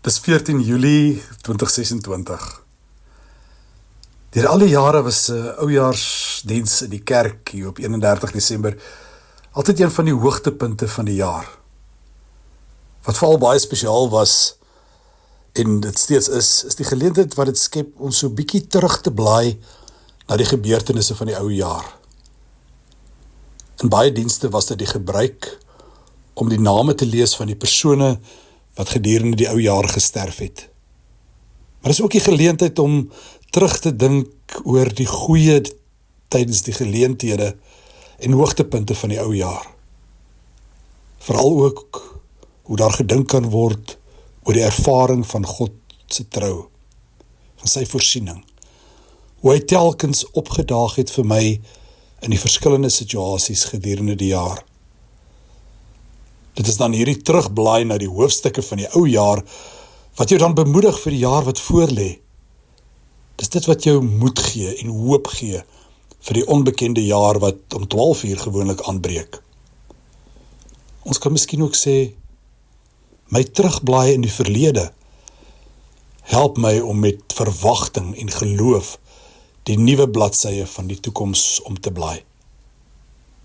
Dis 14 Julie 2026. Deur al die jare was oujaarsdiens in die kerk hier op 31 Desember altyd een van die hoogtepunte van die jaar. Wat veral baie spesiaal was, en dit steeds is die geleentheid wat dit skep om so bietjie terug te blaai na die gebeurtenisse van die ou jaar. In baie dienste was dit die gebruik om die name te lees van die persone wat gedurende die ou jaar gesterf het. Maar dis ook die geleentheid om terug te dink oor die goeie tydens die geleenthede en hoogtepunte van die ou jaar. Veral ook hoe daar gedink kan word oor die ervaring van God se trou, van sy voorsiening. Hoe hy telkens opgedaag het vir my in die verskillende situasies gedurende die jaar. Dit is dan hierdie terugblaai na die hoofstukke van die ou jaar, wat jou dan bemoedig vir die jaar wat voorlê. Dis dit wat jou moed gee en hoop gee vir die onbekende jaar wat om 12 uur gewoonlik aanbreek. Ons kan miskien ook sê, my terugblaai in die verlede help my om met verwagting en geloof die nuwe bladsye van die toekoms om te blaai.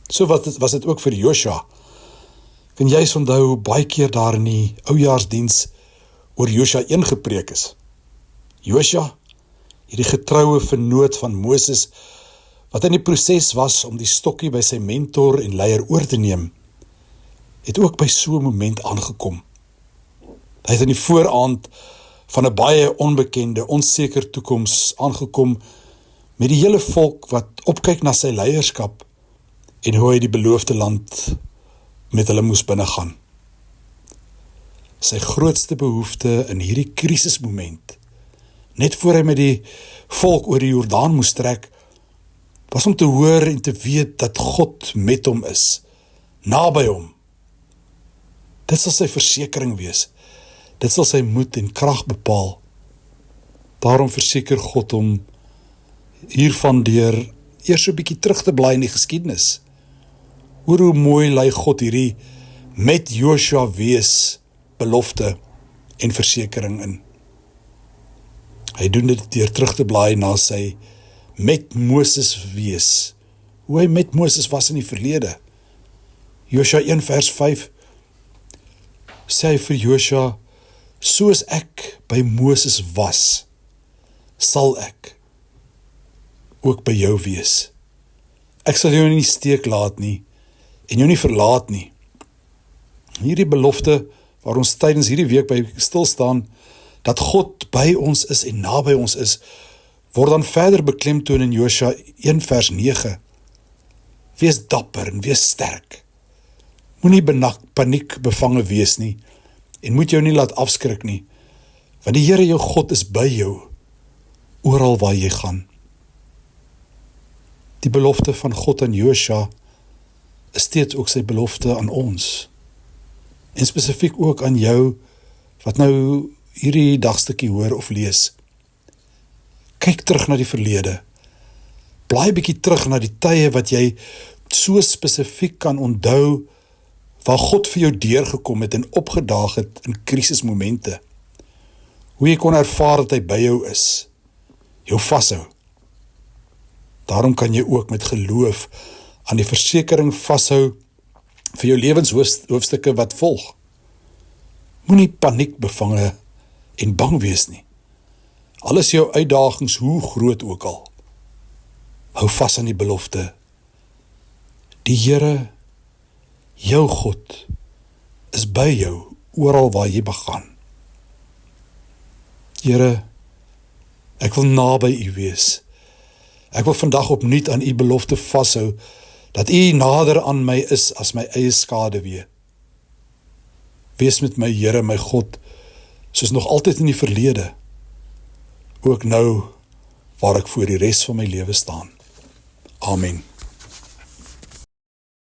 So was dit ook vir Josua. Kan jy onthou hoe baie keer daar in die oujaarsdiens oor Josua 1 gepreek is? Josua, hierdie getroue vernoot van Moses, wat in die proses was om die stokkie by sy mentor en leier oor te neem, het ook by so 'n moment aangekom. Hy het in die vooraand van 'n baie onbekende, onseker toekoms aangekom met die hele volk wat opkyk na sy leierskap en hoe hy die beloofde land met hulle moes binnegaan. Sy grootste behoefte in hierdie krisismoment, net voor hy met die volk oor die Jordaan moes trek, was om te hoor en te weet dat God met hom is, naby hom. Dit sal sy versekering wees. Dit sal sy moed en krag bepaal. Daarom verseker God hom hiervan deur eers so 'n bietjie terug te blaai in die geskiedenis. Hoor hoe mooi lei God hierdie met Josua wees belofte en versekering in. Hy doen dit deur terug te blaai na sy met Moses wees. Hoe hy met Moses was in die verlede. Josua 1 vers 5 sê hy vir Josua, soos ek by Moses was, sal ek ook by jou wees. Ek sal jou nie in die steek laat nie, en jou nie verlaat nie. Hierdie belofte, waar ons tydens hierdie week by stil staan, dat God by ons is en naby ons is, word dan verder beklemtoon in Josua 1 vers 9. Wees dapper en wees sterk. Moenie paniek bevange wees nie, en moet jou nie laat afskrik nie, want die Here jou God is by jou, oral waar jy gaan. Die belofte van God aan Josua is steeds ook sy belofte aan ons, en spesifiek ook aan jou, wat nou hierdie dagstukkie hoor of lees. Kyk terug na die verlede, blaai bietjie terug na die tye wat jy so spesifiek kan onthou, waar God vir jou deurgekom het en opgedaag het in krisismomente. Hoe jy kon ervaar dat hy by jou is, jou vashou. Daarom kan jy ook met geloof aan die versekering vashou vir jou lewenshoofstukke wat volg. Moenie paniek bevange en bang wees nie. Al is jou uitdagings hoe groot ook al. Hou vas aan die belofte. Die Here, jou God, is by jou, oral waar jy begaan. Here, ek wil naby u wees. Ek wil vandag opnuut aan u belofte vashou, dat u nader aan my is as my eie skaduwee. Wees met my, Here, my God, soos nog altyd in die verlede, ook nou, waar ek voor die res van my lewe staan. Amen.